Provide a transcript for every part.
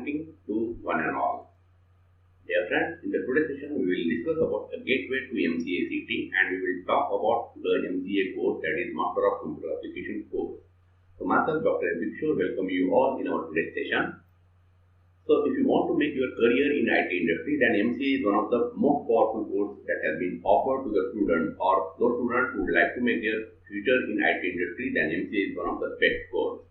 accounting to one and all. Dear friends, in the today's session we will discuss about a gateway to MCA CET, and we will talk about the MCA course, that is Master of Computer Application course. So myself, Dr. Kishor, welcome you all in our today's session. So if you want to make your career in IT industry, then MCA is one of the most powerful courses that has been offered to the student or those students who would like to make their future in IT industry, then MCA is one of the best courses.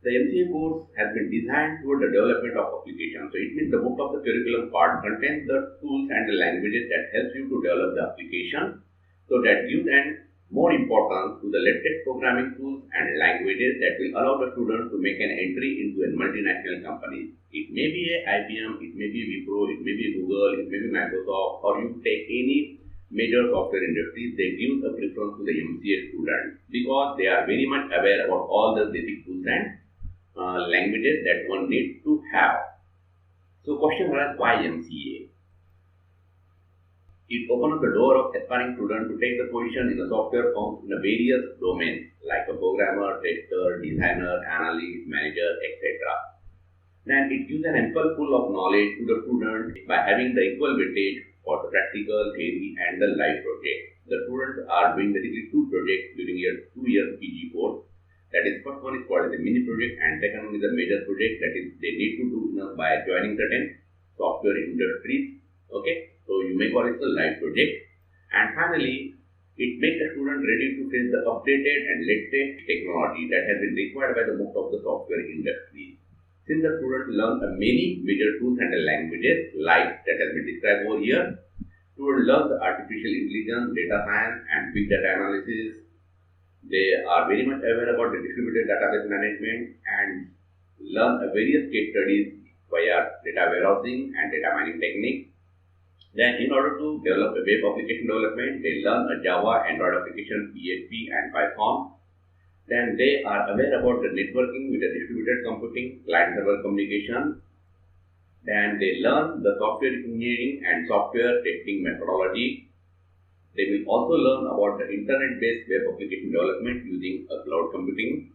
The MCA course has been designed toward the development of applications. So it means the book of the curriculum part contains the tools and the languages that helps you to develop the application. So that gives an more importance to the latest programming tools and languages that will allow the student to make an entry into a multinational company. It may be a IBM, it may be Wipro, it may be Google, it may be Microsoft, or you take any major software industries. They give a preference to the MCA students because they are very much aware about all the basic tools and languages that one needs to have. So question arises, why MCA? It opens the door of aspiring students to take the position in the software firms in the various domains like a programmer, tester, designer, analyst, manager, etc. Then it gives an ample pool of knowledge to the students by having the equal weightage for the practical, theory and the live project. The students are doing basically two projects during your 2-year PG course. That is, first one is called as a mini project and second one is a major project, that is they need to do by joining certain software industries. Okay, so you may call it a live project. And finally, it makes the student ready to face the updated and latest technology that has been required by the most of the software industry. Since the students learn many major tools and the languages like that has been described over here, students learn the artificial intelligence, data science and big data analysis. They are very much aware about the distributed database management and learn various case studies via data warehousing and data mining techniques. Then in order to develop a web application development, they learn a Java, Android application, PHP and Python. Then they are aware about the networking with the distributed computing, client-server communication. Then they learn the software engineering and software testing methodology. They will also learn about the internet-based web application development using a cloud computing.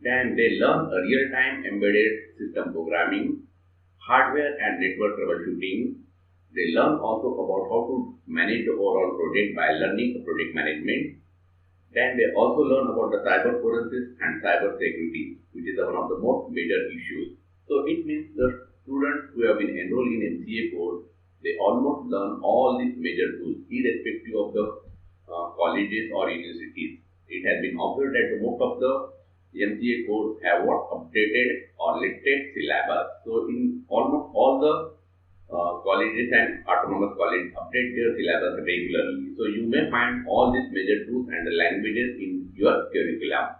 Then they learn a real-time embedded system programming, hardware and network troubleshooting. They learn also about how to manage the overall project by learning project management. Then they also learn about the cyber forensics and cyber security, which is one of the most major issues. So it means the students who have been enrolled in MCA course, they almost learn all these major tools irrespective of the colleges or universities. It has been observed that most of the MCA course have what updated or latest syllabus. So in almost all the colleges and autonomous colleges update their syllabus regularly. So you may find all these major tools and the languages in your curriculum.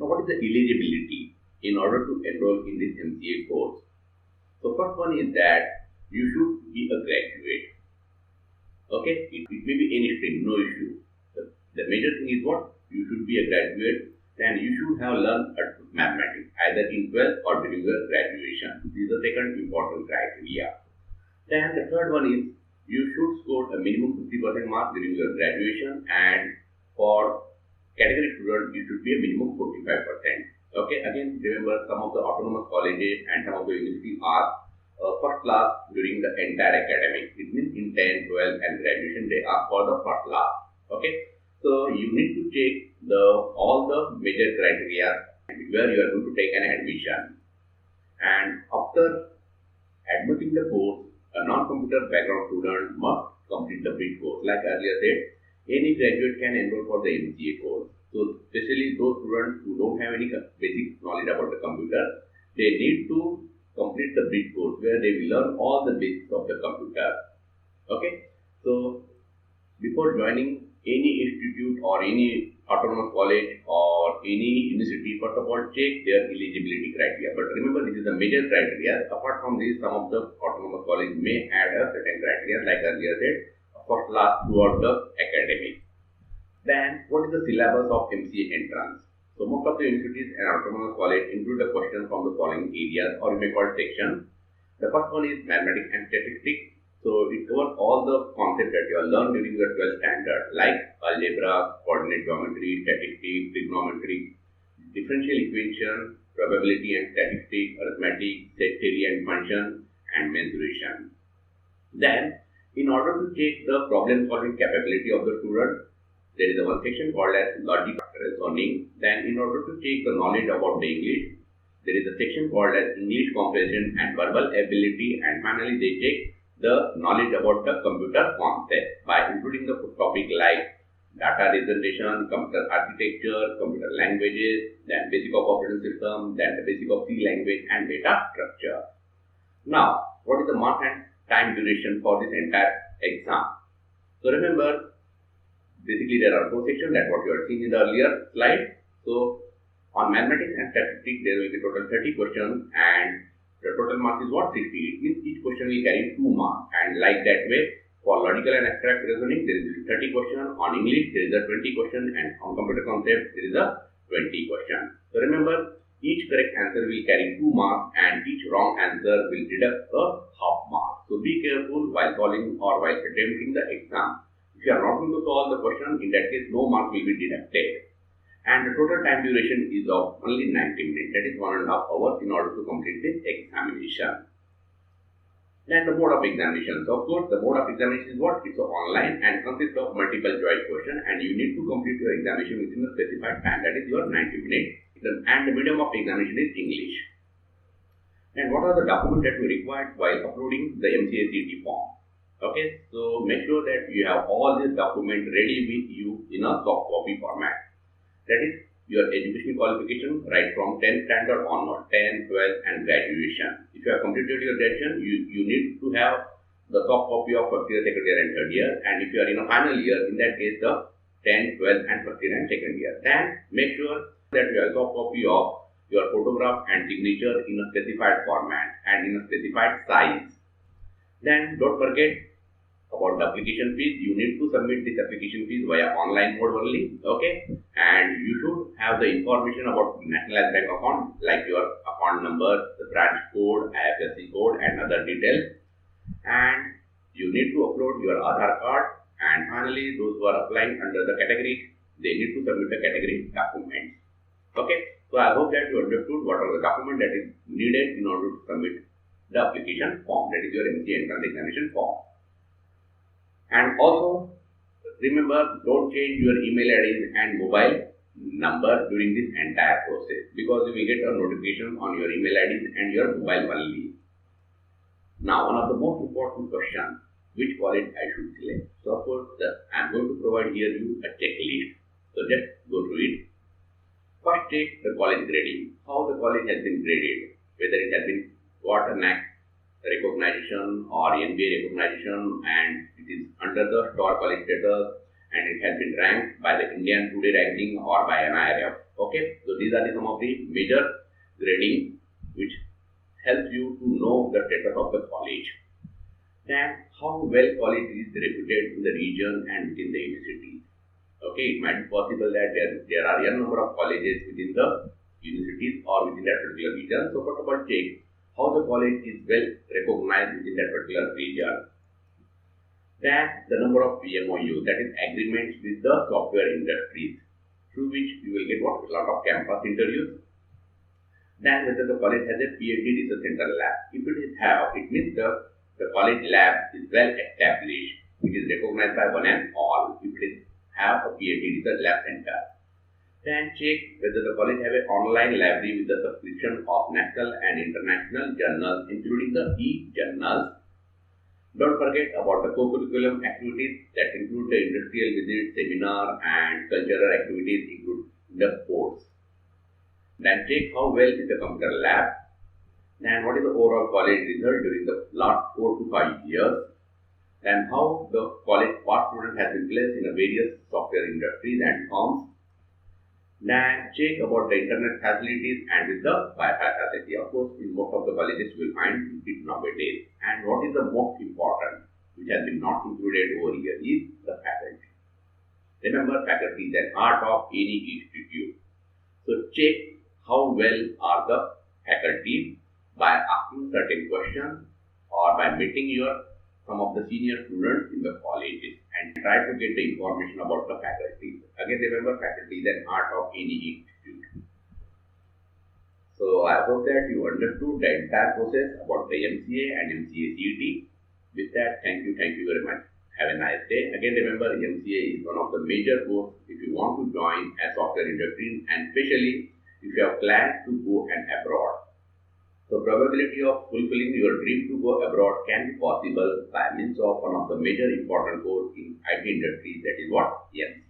Now, what is the eligibility in order to enroll in this MCA course? So, first one is that you should be a graduate. Okay, it may be any stream, no issue. The major thing is what? You should be a graduate and you should have learned mathematics either in 12th or during your graduation. This is the second important criteria. Then the third one is you should score a minimum 50% mark during your graduation, and for category student, it should be a minimum 45%. Okay, again, remember some of the autonomous colleges and some of the universities are first class during the entire academic. It means in 10, 12 and graduation, they are for the first class. Okay, so you need to check all the major criteria where you are going to take an admission. And after admitting the course, a non-computer background student must complete the bridge course. Like earlier said, any graduate can enroll for the MCA course. So especially those students who don't have any basic knowledge about the computer, they need to complete the bridge course where they will learn all the basics of the computer. Okay, so before joining any institute or any autonomous college or any university, first of all check their eligibility criteria. But remember, this is the major criteria. Apart from this, some of the autonomous college may add a certain criteria like earlier said, first class throughout the academic. Then, what is the syllabus of MCA entrance? So, most of the universities and autonomous college include a question from the following areas, or you may call it section. The first one is mathematics and statistics. So it covers all the concepts that you have learned during your 12th standard, like algebra, coordinate geometry, statistics, trigonometry, differential equation, probability and statistics, arithmetic, set theory and function, and mensuration. Then, in order to check the problem solving capability of the student, there is a one section called as logic reasoning. Then, in order to check the knowledge about the English, there is a section called as English comprehension and verbal ability. And finally, they check the knowledge about the computer concept by including the topic like data representation, computer architecture, computer languages, then basic of operating system, then the basic of C language and data structure. Now, what is the mark and time duration for this entire exam? So remember, basically there are four sections, that what you had seen in the earlier slide. So on mathematics and statistics, there will be total 30 questions and the total mark is what? 60. It means each question will carry 2 marks, and like that way, for logical and abstract reasoning, there is 30 questions. On English, there is a 20 question, and on computer concept, there is a 20 question. So remember, each correct answer will carry 2 marks and each wrong answer will deduct a half mark. So be careful while solving or while attempting the exam. If you are not going to solve the question, in that case, no mark will be deducted. And the total time duration is of only 90 minutes, that is 1.5 hours in order to complete this examination. Then the mode of examination. So of course, the mode of examination is what? It's online and consists of multiple choice question, and you need to complete your examination within a specified time, that is your 90 minutes. And the medium of examination is English. And what are the documents that we require while uploading the MCA CET form? Okay, so make sure that you have all these documents ready with you in a soft copy format. That is your education qualification right from 10th standard onward, 10th, 12th and graduation. If you have completed your graduation, you need to have the soft copy of first year, second year and third year. And if you are in a final year, in that case the 10th, 12th and first year and second year. Then make sure that you have a soft copy of your photograph and signature in a specified format and in a specified size. Then don't forget about the application fees. You need to submit this application fees via online mode only. Okay, and you should have the information about nationalized bank account, like your account number, the branch code, IFSC code and other details. And you need to upload your Aadhaar card. And finally, those who are applying under the category, they need to submit the category documents. Okay, so I hope that you understood what are the documents that is needed in order to submit the application form, that is your MCA entrance examination form. And also remember, don't change your email ID and mobile number during this entire process, because you will get a notification on your email ID and your mobile only. Now, one of the most important questions, which college I should select? So of course, I am going to provide here you a checklist. So just go through it. First, check the college grading. How the college has been graded, whether it has been got a NAAC recognition or NBA recognition, and it is under the star college status, and it has been ranked by the Indian Today ranking or by NIRF. Okay, so these are some of the major grading which helps you to know the status of the college. Then how well college is reputed in the region and within the university. Okay, it might be possible that there are a number of colleges within the universities or within that particular region. So first of all, check how the college is well recognized within that particular region. Then the number of PMOU, that is agreements with the software industries, through which you will get what? A lot of campus interviews. Then whether the college has a PhD research center lab. If it is have, it means the college lab is well established. It is recognized by one and all. If it is have a PhD research lab center. Then check whether the college have an online library with the subscription of national and international journals, including the e-journals. Don't forget about the co-curriculum activities that include the industrial visits, seminar and cultural activities, include the sports. Then check how well is the computer lab. Then what is the overall college result during the last 4 to 5 years. Then how the college past student has been placed in the various software industries and firms. Then check about the internet facilities and with the Wi-Fi facility. Of course, in most of the colleges you will find it nowadays. And what is the most important, which has been not included over here, is the faculty. Remember, faculty is an art of any institute. So check how well are the faculty by asking certain questions or by meeting some of the senior students in the colleges and try to get the information about the faculty. Again, remember, faculty is an art of any institute. So I hope that you understood the entire process about the MCA and MCA CET. With that, thank you very much. Have a nice day. Again, remember, MCA is one of the major courses if you want to join as software industry, and especially if you have plans to go and abroad. So probability of fulfilling your dream to go abroad can be possible by means of one of the major important course in IT industry, that is what? MCA.